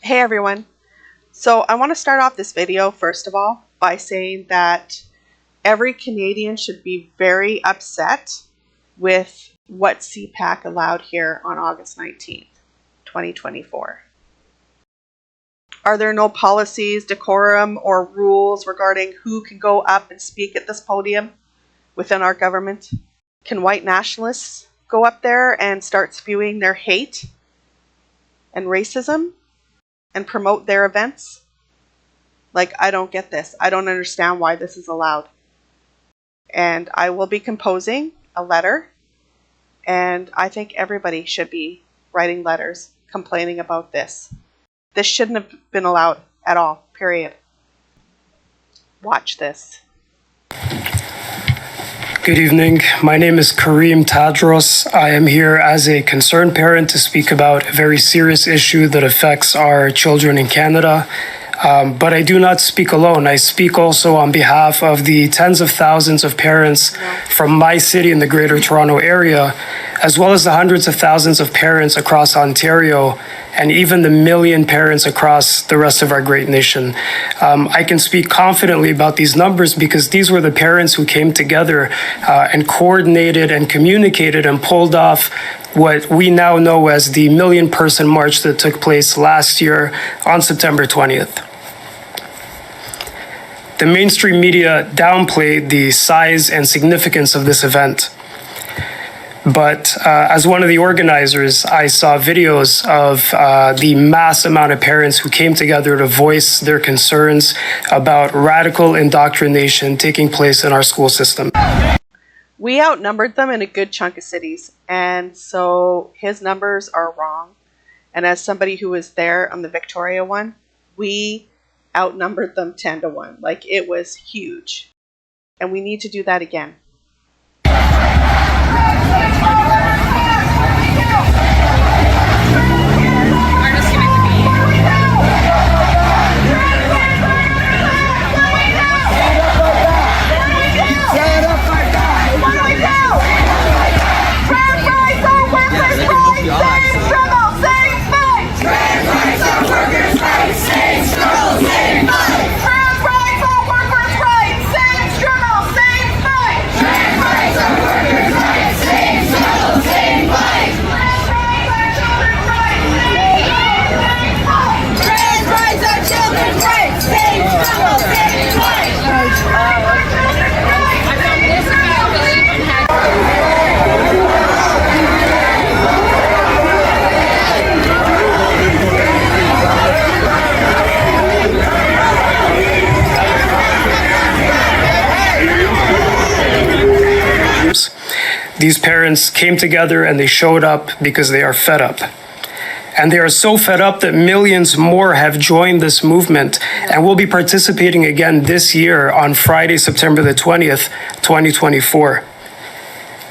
Hey everyone. So I want to start off this video first of all by saying that every Canadian should be very upset with what CPAC allowed here on August 19th, 2024. Are there no policies, decorum, or rules regarding who can go up and speak at this podium within our government? Can white nationalists go up there and start spewing their hate and racism and promote their events? Like, I don't get this. I don't understand why this is allowed. And I will be composing a letter, and I think everybody should be writing letters complaining about this. This shouldn't have been allowed at all, period. Watch this. Good evening. My name is Kareem Tadros. I am here as a concerned parent to speak about a very serious issue that affects our children in Canada. But I do not speak alone. I speak also on behalf of the tens of thousands of parents from my city in the Greater Toronto Area, as well as the hundreds of thousands of parents across Ontario, and even the million parents across the rest of our great nation. I can speak confidently about these numbers because these were the parents who came together and coordinated and communicated and pulled off what we now know as the million-person march that took place last year on September 20th. The mainstream media downplayed the size and significance of this event. But as one of the organizers, I saw videos of the mass amount of parents who came together to voice their concerns about radical indoctrination taking place in our school system. We outnumbered them in a good chunk of cities, and so his numbers are wrong. And as somebody who was there on the Victoria one, we outnumbered them 10 to 1. Like, it was huge. And we need to do that again. These parents came together and they showed up because they are fed up. And they are so fed up that millions more have joined this movement and will be participating again this year on Friday, September the 20th, 2024.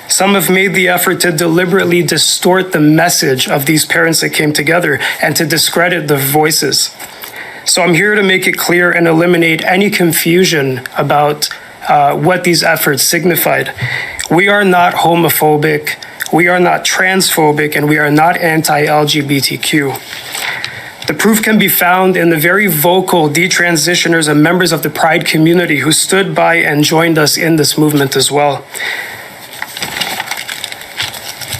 Some have made the effort to deliberately distort the message of these parents that came together and to discredit the voices. So I'm here to make it clear and eliminate any confusion about what these efforts signified. We are not homophobic, we are not transphobic, and we are not anti-LGBTQ. The proof can be found in the very vocal detransitioners and members of the Pride community who stood by and joined us in this movement as well.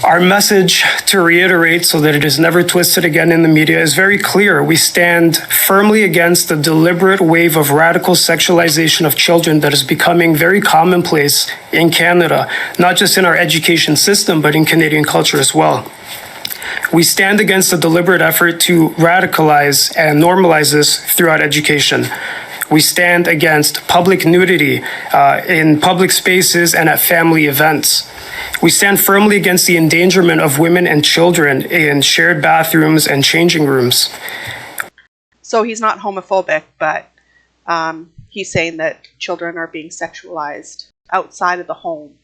Our message, to reiterate so that it is never twisted again in the media, is very clear. We stand firmly against the deliberate wave of radical sexualization of children that is becoming very commonplace in Canada, not just in our education system, but in Canadian culture as well. We stand against the deliberate effort to radicalize and normalize this throughout education. We stand against public nudity in public spaces and at family events. We stand firmly against the endangerment of women and children in shared bathrooms and changing rooms. So he's not homophobic, but he's saying that children are being sexualized outside of the home,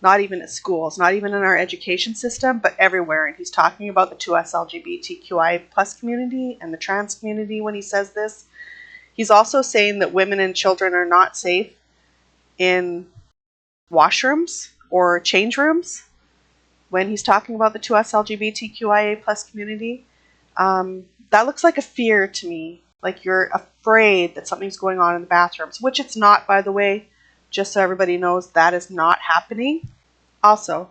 not even at schools, not even in our education system, but everywhere. And he's talking about the 2S LGBTQI plus community and the trans community when he says this. He's also saying that women and children are not safe in washrooms or change rooms when he's talking about the 2S LGBTQIA plus community. that looks like a fear to me. Like you're afraid that something's going on in the bathrooms, which it's not, by the way, just so everybody knows that is not happening. Also,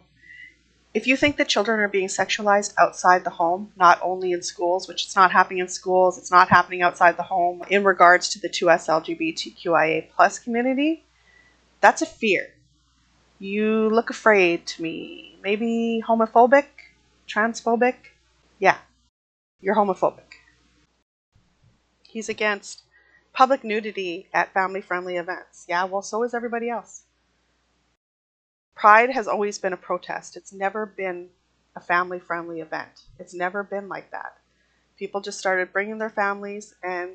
if you think that children are being sexualized outside the home, not only in schools, which it's not happening in schools, it's not happening outside the home, in regards to the 2S LGBTQIA plus community, that's a fear. You look afraid to me. Maybe homophobic? Transphobic? Yeah, you're homophobic. He's against public nudity at family-friendly events. Yeah, well, so is everybody else. Pride has always been a protest. It's never been a family-friendly event. It's never been like that. People just started bringing their families, and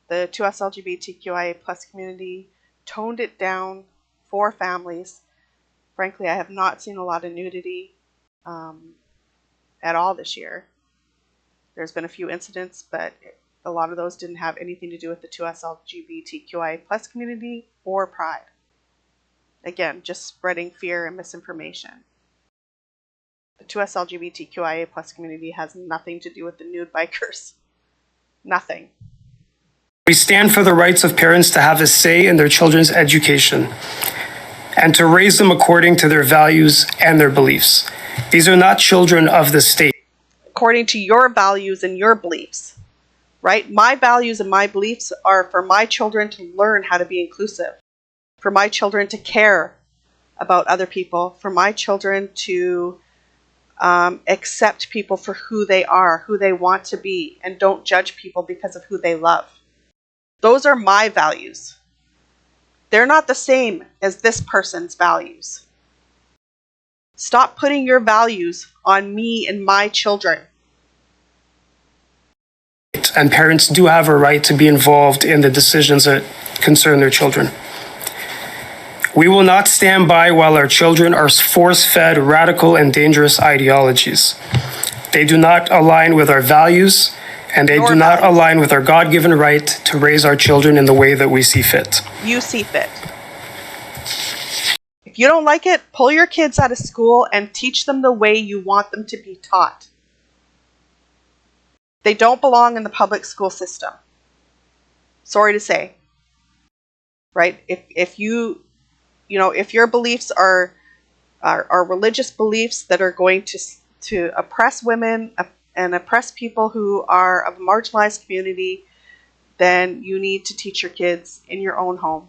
the 2S LGBTQIA plus community toned it down for families. Frankly, I have not seen a lot of nudity at all this year. There's been a few incidents, but a lot of those didn't have anything to do with the 2S LGBTQIA plus community or Pride. Again, just spreading fear and misinformation. The 2S LGBTQIA plus community has nothing to do with the nude bikers. Nothing. We stand for the rights of parents to have a say in their children's education and to raise them according to their values and their beliefs. These are not children of the state. According to your values and your beliefs, right? My values and my beliefs are for my children to learn how to be inclusive, for my children to care about other people, for my children to accept people for who they are, who they want to be, and don't judge people because of who they love. Those are my values. They're not the same as this person's values. Stop putting your values on me and my children. And parents do have a right to be involved in the decisions that concern their children. We will not stand by while our children are force-fed radical and dangerous ideologies. They do not align with our values, and they do not align with our God-given right to raise our children in the way that we see fit. You see fit. If you don't like it, pull your kids out of school and teach them the way you want them to be taught. They don't belong in the public school system. Sorry to say. Right? If your beliefs are religious beliefs that are going to oppress women and oppress people who are of a marginalized community, then you need to teach your kids in your own home.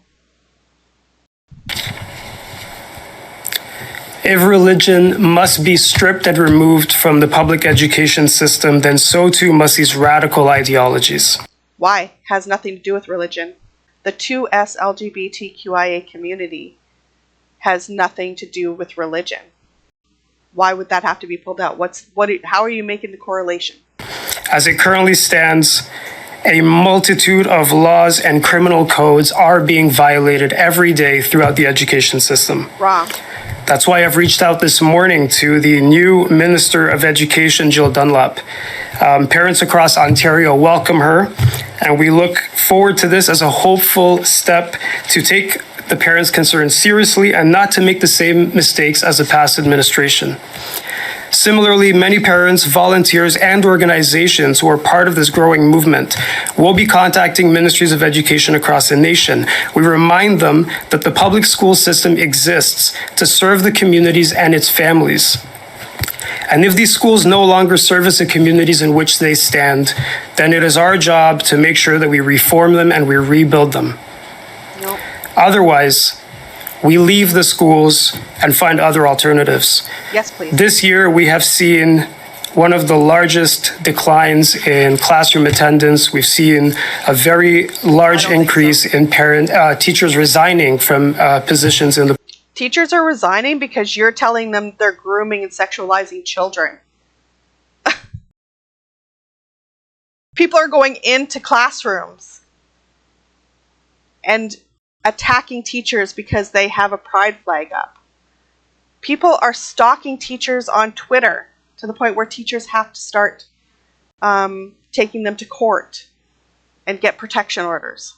If religion must be stripped and removed from the public education system, then so too must these radical ideologies. Why? Has nothing to do with religion. The 2S LGBTQIA community has nothing to do with religion. Why would that have to be pulled out? How are you making the correlation? As it currently stands, a multitude of laws and criminal codes are being violated every day throughout the education system. Wrong. That's why I've reached out this morning to the new Minister of Education, Jill Dunlop. Parents across Ontario welcome her, and we look forward to this as a hopeful step to take the parents' concerns seriously and not to make the same mistakes as the past administration. Similarly, many parents, volunteers, and organizations who are part of this growing movement will be contacting ministries of education across the nation. We remind them that the public school system exists to serve the communities and its families. And if these schools no longer service the communities in which they stand, then it is our job to make sure that we reform them and we rebuild them. Nope. Otherwise, we leave the schools and find other alternatives. Yes, please. This year, we have seen one of the largest declines in classroom attendance. We've seen a very large increase in teachers resigning from positions in the... Teachers are resigning because you're telling them they're grooming and sexualizing children. People are going into classrooms and attacking teachers because they have a pride flag up. People are stalking teachers on Twitter to the point where teachers have to start taking them to court and get protection orders.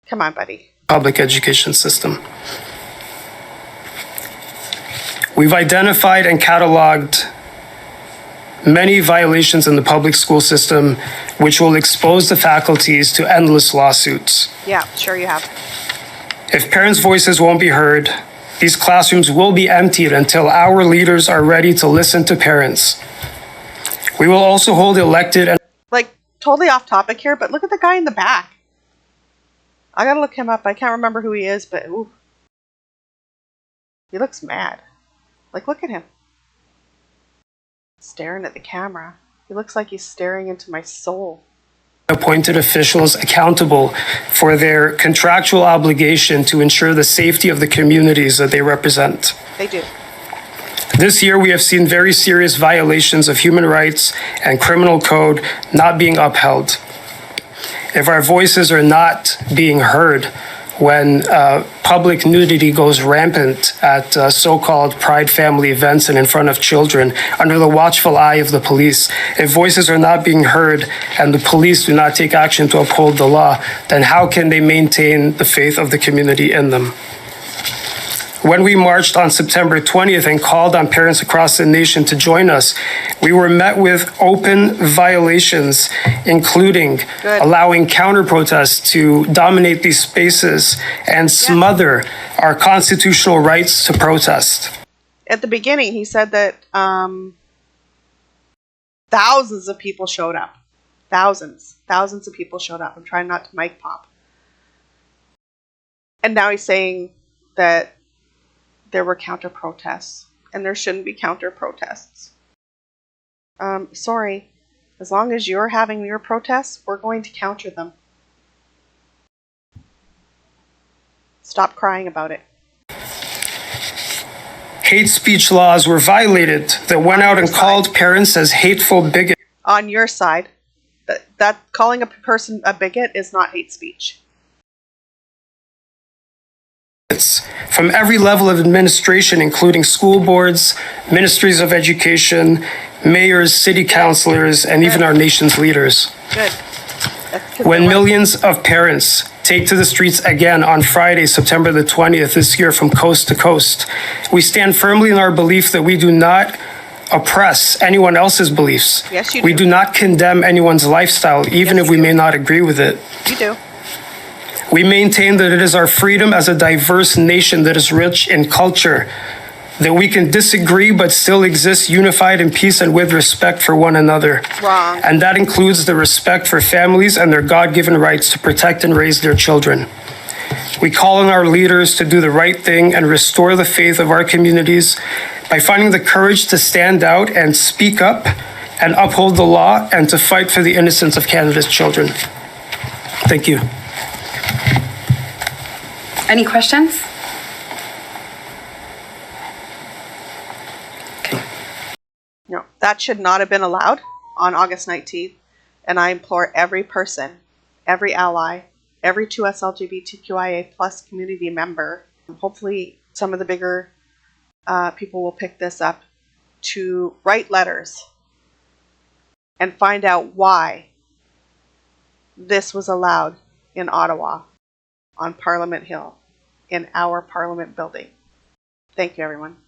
Come on, buddy. Public education system. We've identified and cataloged many violations in the public school system, which will expose the faculties to endless lawsuits. Yeah, sure you have. If parents' voices won't be heard, these classrooms will be emptied until our leaders are ready to listen to parents. We will also hold elected and Like, totally off topic here, but look at the guy in the back. I gotta look him up. I can't remember who he is, but ooh. He looks mad. Like, look at him. Staring at the camera. He looks like he's staring into my soul. appointed officials accountable for their contractual obligation to ensure the safety of the communities that they represent. They do. This year, we have seen very serious violations of human rights and criminal code not being upheld. If our voices are not being heard when public nudity goes rampant at so-called pride family events and in front of children under the watchful eye of the police, if voices are not being heard and the police do not take action to uphold the law, then how can they maintain the faith of the community in them? When we marched on September 20th and called on parents across the nation to join us, we were met with open violations, including allowing counter-protests to dominate these spaces and smother our constitutional rights to protest. At the beginning, he said that thousands of people showed up. Thousands of people showed up. I'm trying not to mic pop. And now he's saying that there were counter-protests, and there shouldn't be counter-protests. Sorry. As long as you're having your protests, we're going to counter them. Stop crying about it. Hate speech laws were violated that went out and called parents as hateful bigots. On your side, that calling a person a bigot is not hate speech. From every level of administration, including school boards, ministries of education, mayors, city councilors, and even our nation's leaders. Good. When millions of parents take to the streets again on Friday, September the 20th this year from coast to coast, we stand firmly in our belief that we do not oppress anyone else's beliefs. Yes, you do. We do not condemn anyone's lifestyle, even if we may not agree with it. You do. We maintain that it is our freedom as a diverse nation that is rich in culture, that we can disagree but still exist unified in peace and with respect for one another. Wrong. And that includes the respect for families and their God-given rights to protect and raise their children. We call on our leaders to do the right thing and restore the faith of our communities by finding the courage to stand out and speak up and uphold the law and to fight for the innocence of Canada's children. Thank you. Any questions? No, that should not have been allowed on August 19th. And I implore every person, every ally, every 2S LGBTQIA plus community member, hopefully some of the bigger people will pick this up, to write letters and find out why this was allowed in Ottawa on Parliament Hill in our Parliament building. Thank you, everyone.